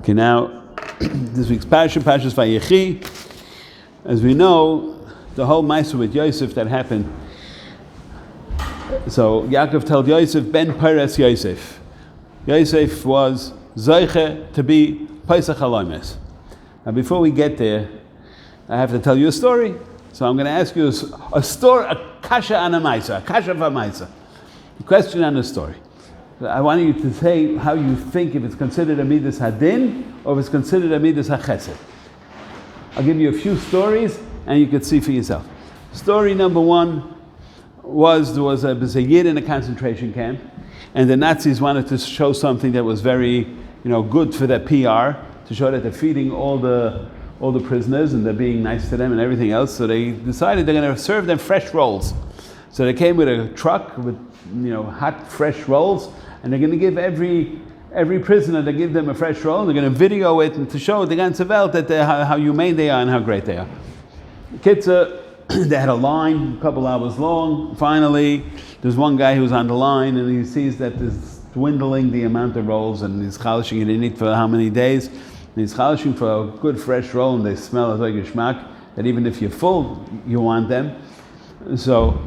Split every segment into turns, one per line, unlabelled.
Okay, now this week's Parashas Vayechi. As we know, the whole Maisa with Yosef that happened. So Yaakov told Yosef, Ben Peres Yosef. Yosef was Zoiche to be Pesach Halomes. Now before we get there, I have to tell you a story. So I'm going to ask you a story, a kasha and a maisa, a kasha v'maisa. A question and a story. I want you to say how you think if it's considered a midas hadin or if it's considered a midas hachesed. I'll give you a few stories and you can see for yourself. Story number one was there was a Yid in a concentration camp, and the Nazis wanted to show something that was very, good for their PR, to show that they're feeding all the prisoners and they're being nice to them and everything else. So they decided they're going to serve them fresh rolls. So they came with a truck with hot fresh rolls, and they're going to give every prisoner, they give them a fresh roll, and they're going to video it and to show the ganze Welt that how humane they are and how great they are. Kids, they had a line a couple hours long. Finally, there's one guy who's on the line and he sees that there's dwindling the amount of rolls, and he's chalishing it in it for how many days. And he's chalishing for a good fresh roll, and they smell like a geschmack that even if you're full, you want them. So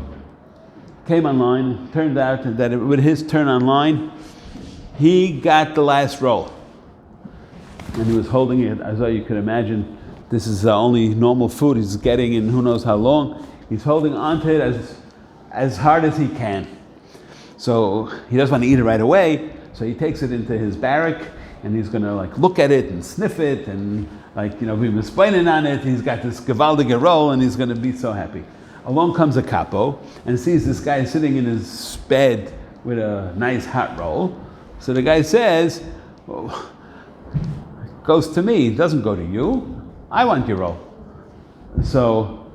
came online, turned out that with his turn online, he got the last roll. And he was holding it as though you could imagine this is the only normal food he's getting in who knows how long. He's holding onto it as hard as he can. So he doesn't want to eat it right away, so he takes it into his barrack and he's going to look at it and sniff it and be explaining on it. He's got this gewaldige roll and he's going to be so happy. Along comes a capo and sees this guy sitting in his bed with a nice hot roll. So the guy says, goes to me, it doesn't go to you. I want your roll. So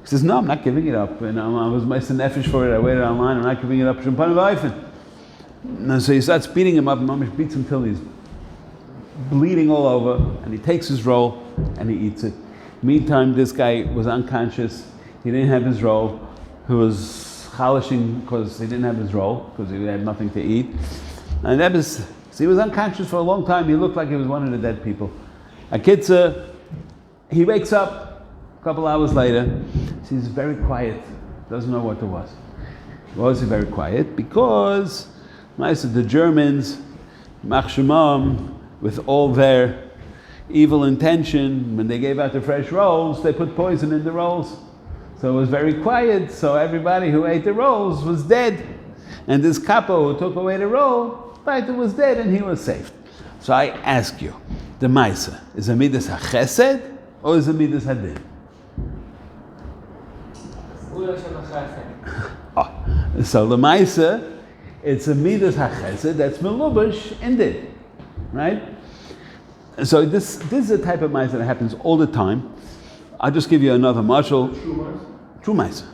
he says, no, I'm not giving it up. I was meister nefesh for it. I waited online. I'm not giving it up. And so he starts beating him up, and Mamish beats him till he's bleeding all over. And he takes his roll and he eats it. Meantime, this guy was unconscious. He didn't have his roll. He was chalishing because he didn't have his roll because he had nothing to eat. And so he was unconscious for a long time. He looked like he was one of the dead people. A kid, he wakes up a couple hours later. He's very quiet. Doesn't know what it was. Why was he very quiet? Because the Germans, machshemam, with all their evil intention, when they gave out the fresh rolls, they put poison in the rolls. So it was very quiet. So everybody who ate the rolls was dead. And this capo who took away the roll, was dead and he was saved. So I ask you, the Maisa, is a midas hachesed or is a midas hadin? So the Maisa, it's a midas hachesed that's melubash in din, right? So this is a type of Maisa that happens all the time. I'll just give you another marshal. True Maisa.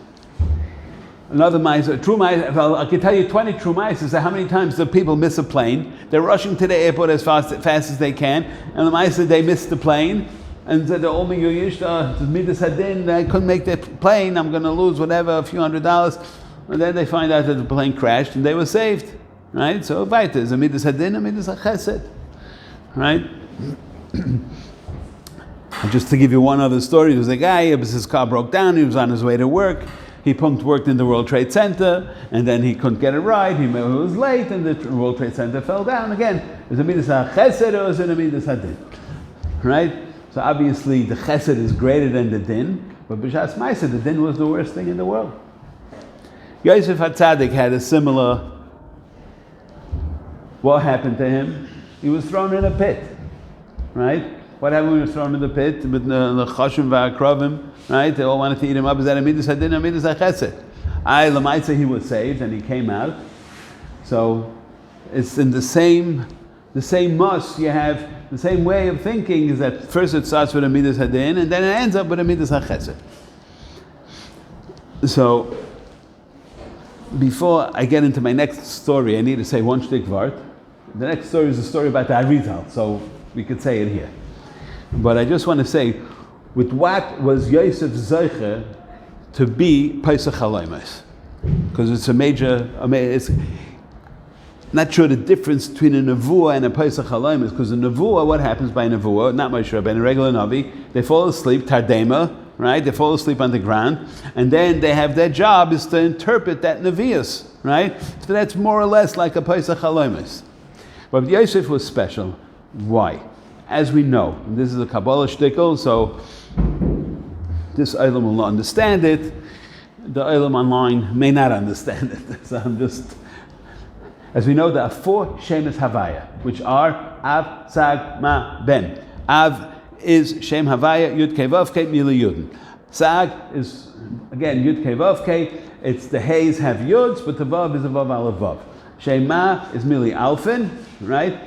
Another Maisa, true Maisa. Well, I can tell you 20 true Maisas. How many times do people miss a plane? They're rushing to the airport as fast as they can, and the Maisa, they missed the plane, and they're all midas hadin. I couldn't make the plane. I'm going to lose whatever, a few $100. And then they find out that the plane crashed, and they were saved, right? So weiter is a midas hadin, a midas chesed, right? Just to give you one other story, there was a guy. His car broke down. He was on his way to work. He worked in the World Trade Center, and then he couldn't get a ride. He was late, and the World Trade Center fell down again. Is it a midas chesed or is it a midas hadin? Right? So obviously the chesed is greater than the din, but b'shas ma'aseh, the din was the worst thing in the world. Yosef HaTzadik had a similar. What happened to him? He was thrown in a pit, right? What happened when he was thrown in the pit with the chashim v'akrovim? Right? They all wanted to eat him up. Is that a midas hadin or midas chesed? L'maitze, he was saved and he came out. So it's in the same mus. You have the same way of thinking. Is that first it starts with a midas hadin and then it ends up with a midas chesed. So before I get into my next story, I need to say one shtick vart. The next story is a story about the Arizal, so we could say it here. But I just want to say, with what was Yosef Zoiche to be Pesach Halomes? Because it's a major. not sure the difference between a nevuah and a Pesach Halayim is, because a nevuah, what happens by a nevuah, not Moshe Rabbeinu, a regular Navi, they fall asleep, tardema, right? They fall asleep on the ground, and then they have their job is to interpret that nevius, right? So that's more or less like a Pesach Halayim. But Yosef was special. Why? As we know, this is a Kabbalah shtickle, so this Olam will not understand it. The Olam online may not understand it. So I'm just... As we know, there are 4 Shemes Havaya, which are Av, Sag, Ma, Ben. Av is Shem Havaya, Yud Kei Vav Kei, Mili Yudin. Sag is, again, Yud Kei Vav Kei. It's the Heys have Yuds, but the Vav is a Vav Aleph Vav. Shem Ma is Mili Alfin, right?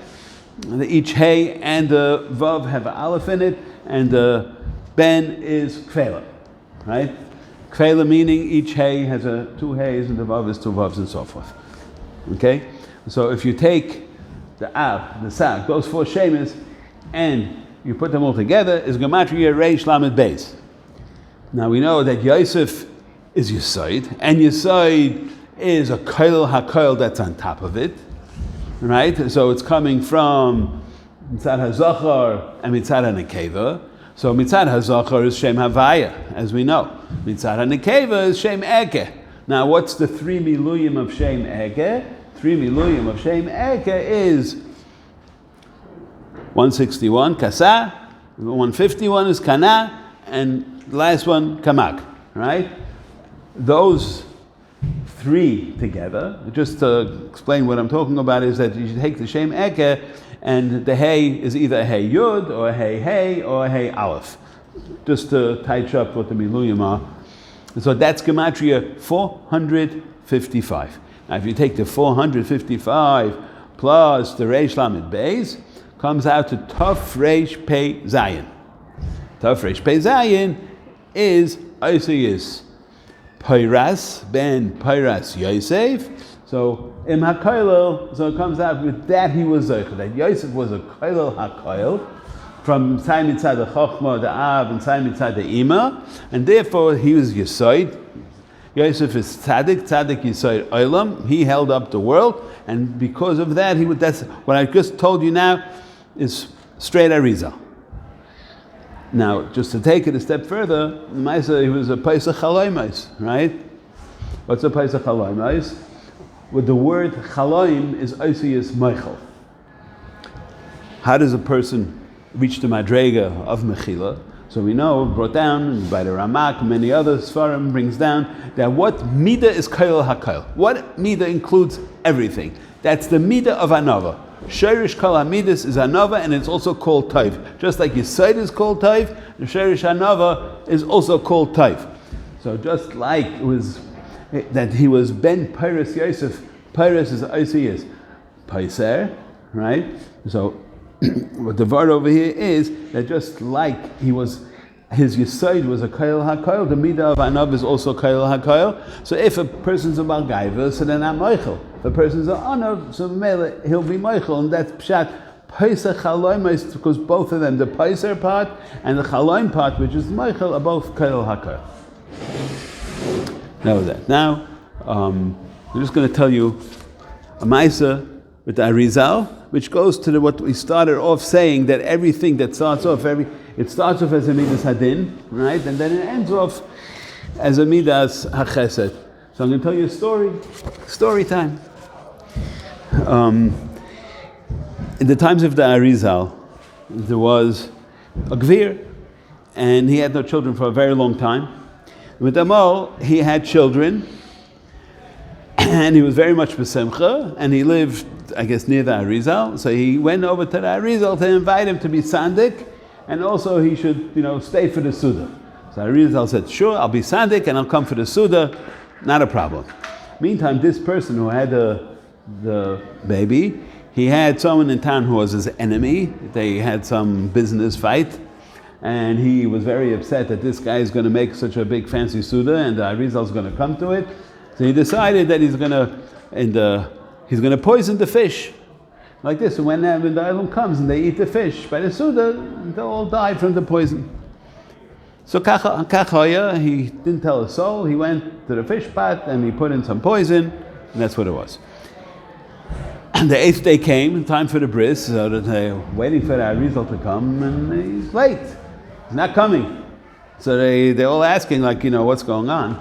Each Hey and the Vav have an Aleph in it, and the Ben is Kfela, right? Kfela meaning each Hey has 2 Heys, and the Vav is 2 Vavs, and so forth. Okay? So if you take the Av, the Sag, those 4 Shemes, and you put them all together, is Gematria Reish Lamed Beis. Now we know that Yosef is Yesod, and Yesod is a Koil HaKoil that's on top of it, right? So it's coming from Mitzad HaZachar and Mitzad HaNekeva. So Mitzad HaZachar is Shem Havaya, as we know. Mitzad HaNekeva is Shem Eke. Now what's the 3 Miluyim of Shem Eke? 3 Miluyim of Shem Eke is 161, Kasa, 151 is Kana, and the last one, Kamak, right? Those 3 together, just to explain what I'm talking about, is that you should take the Shem Eke, and the Hey is either a Hey Yud, or a Hey Hey, or a Hey Aleph. Just to touch up what the Miluyim are. So that's Gematria 455. Now if you take the 455 plus the Reish Lamed Beis, comes out to Tov Reish Pei Zayin. Tov Reish Pei Zayin is Isayis Peiras ben Peiras Yosef. So Im HaKoilel, so it comes out with that he was Zocher, that Yosef was a Koilel HaKoil, from Tzai Mitzad the Chochma, the Av, and Tzai Mitzad the Ima, and therefore he was Yesod. Yosef is Tzaddik Yesod Olam. He held up the world, and because of that, that's what I just told you now is straight Arizal. Now, just to take it a step further, Maisa, he was a Pesach Chaloimos, right? What's a Pesach Chaloimos? With the word Chaloim is Osiyas Meichel. How does a person reach the Madrega of Mechila? So we know, brought down by the Ramak, many other Sfarim brings down, that what Midah is Koil HaKoil. What Midah includes everything. That's the Midah of Anava. Shirish Kol HaMidas is Anava, and it's also called Taiv. Just like Yesod is called Taiv, the Shirish Anava is also called Taiv. So just like it was that he was Ben Peiras Yosef, Peiras is Osiyas Peiser, right? So what the word over here is that just like he was, his Yesod was a Koil HaKoil, the Midah of Anav is also Koil HaKoil. So if a person's a Balgaiva, so they're not Meichel. If a person's a Anav, so he'll be Meichel, and that's Pshat. Pesach Chaloim is because both of them, the Peiser part and the Chaloim part, which is Meichel, are both Koil HaKoil. That was that. Now, I'm just going to tell you a Maisa with the Arizal, which goes to what we started off saying, that everything that starts off, it starts off as a Midas Hadin, right? And then it ends off as a Midas HaChesed. So I'm going to tell you a story time. In the times of the Arizal, there was a Gvir, and he had no children for a very long time. With Amal, he had children, and he was very much b'simcha, and he lived, I guess, near the Arizal. So he went over to the Arizal to invite him to be Sandik, and also he should, stay for the Suda. So Arizal said, sure, I'll be Sandik, and I'll come for the Suda, not a problem. Meantime, this person who had the baby, he had someone in town who was his enemy. They had some business fight, and he was very upset that this guy is going to make such a big fancy Suda, and the Arizal is going to come to it. So he decided that he's going to poison the fish, like this. And when the Elam comes and they eat the fish by the Suda, they'll all die from the poison. So Kachaya, he didn't tell a soul. He went to the fish pot and he put in some poison, and that's what it was. The 8th day came, time for the bris, so that they're waiting for the Arizal to come, and he's late. He's not coming. So they're all asking, like, what's going on?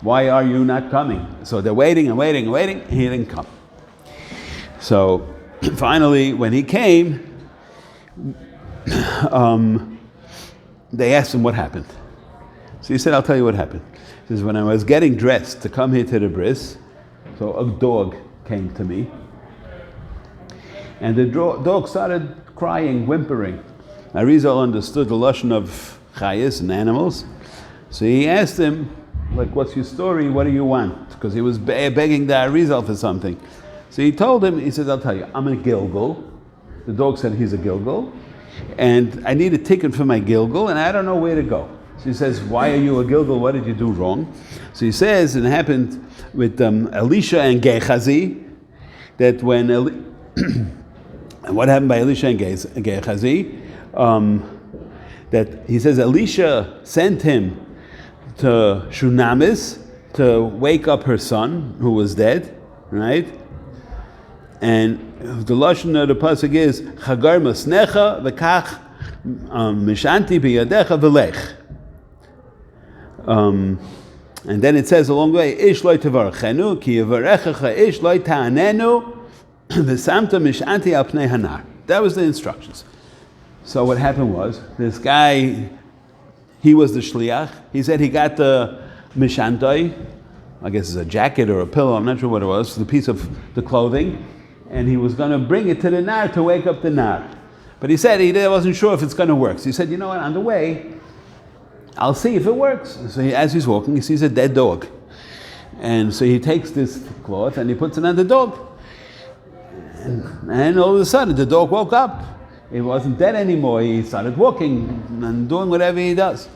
Why are you not coming? So they're waiting and waiting and waiting, and he didn't come. So finally, when he came, they asked him what happened. So he said, I'll tell you what happened. He says, when I was getting dressed to come here to the bris, so a dog came to me, and the dog started crying, whimpering. Arizal understood the lashon of chayes and animals, so he asked him, like, what's your story? What do you want? Because he was begging the Arizal for something. So he told him, he said, I'll tell you, I'm a Gilgal. The dog said he's a Gilgal, and I need a ticket for my Gilgal, and I don't know where to go. So he says, why are you a Gilgal? What did you do wrong? So he says, it happened with Elisha and Gehazi, that when what happened by Elisha and Gehazi, that he says Elisha sent him to Shunamis to wake up her son who was dead, right? And the lashon of the pasuk is Chagar masnecha v'kach mishanti biyadecha v'lech. And then it says along the way, Ish loy tevarachenu, ki yavarechecha ish loy ta'anenu, v'samta mishanti al pnei hanar. That was the instructions. So what happened was, this guy, he was the shliach. He said he got the mishantai, I guess it's a jacket or a pillow, I'm not sure what it was, the piece of the clothing, and he was going to bring it to the nar to wake up the nar. But he said he wasn't sure if it's going to work. So he said, you know what, on the way, I'll see if it works. So as he's walking, he sees a dead dog. And so he takes this cloth and he puts it on the dog. And all of a sudden, the dog woke up. It wasn't dead anymore. He started walking and doing whatever he does.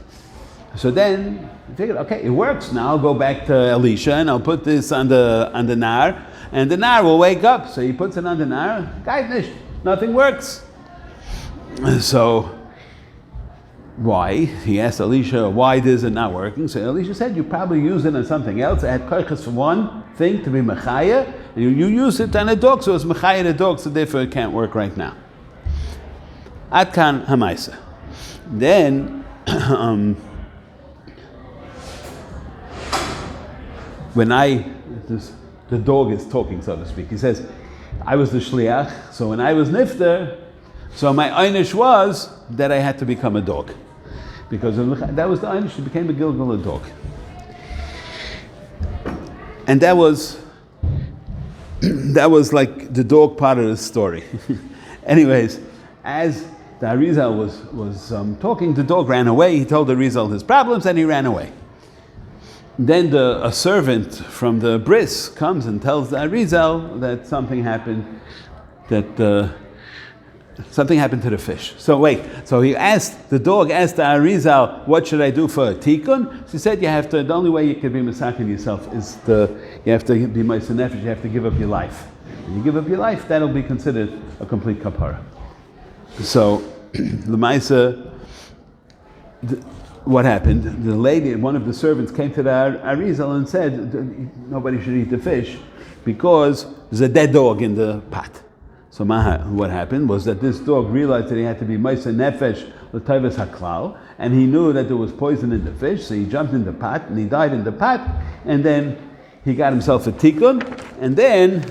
So then he figured, okay, it works. Now I'll go back to Elisha and I'll put this on the nar, and the nar will wake up. So he puts it on the nar. Nothing works. So why? He asked Elisha, why is it not working? So Elisha said, you probably use it on something else. I had koiches for one thing to be mechaya, and you use it on a dog, so it's mechaya the dog, so therefore it can't work right now. Atkan hamaisa. Then, when the dog is talking, so to speak, he says, I was the shliach, so when I was nifter, so my einish was that I had to become a dog. Because that was the einish, he became a Gilgal, a dog. And that was like the dog part of the story. Anyways, as the Arizal was talking, the dog ran away. He told the Arizal his problems and he ran away. Then a servant from the bris comes and tells the Arizal that something happened, something happened to the fish. So the dog asked the Arizal, what should I do for a tikkun? She said, the only way you can be masakin yourself is you have to be ma'aser nefesh, you have to give up your life. When you give up your life, that'll be considered a complete kapara. So, l'maisa, what happened? The lady, one of the servants, came to the Arizal and said, nobody should eat the fish because there's a dead dog in the pot. So what happened was that this dog realized that he had to be ma'aser nefesh l'tovas haklal, and he knew that there was poison in the fish, so he jumped in the pot and he died in the pot, and then he got himself a tikkun, and then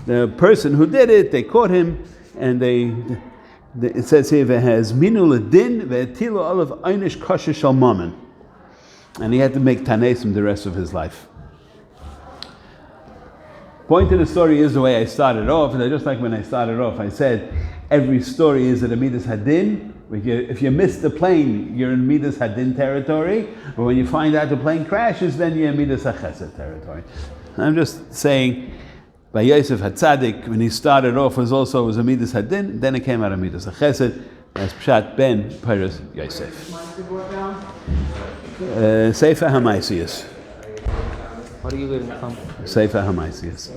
the person who did it, they caught him, and it says here, "V'has minu ledin ve'etilu olav einish kosher shel mammon," and he had to make tanesim the rest of his life. Point of the story is the way I started off, and just like when I started off, I said every story is at a midas hadin. If you miss the plane, you're in midas hadin territory, but when you find out the plane crashes, then you're in midas hachesed territory. I'm just saying, by Yosef Hatzadik, when he started off, was a midas hadin, then it came out of midas hachesed, as Pshat ben Peres Yosef. Sefer Hamaisius.
What are you reading from?
Sefer Hamaisius.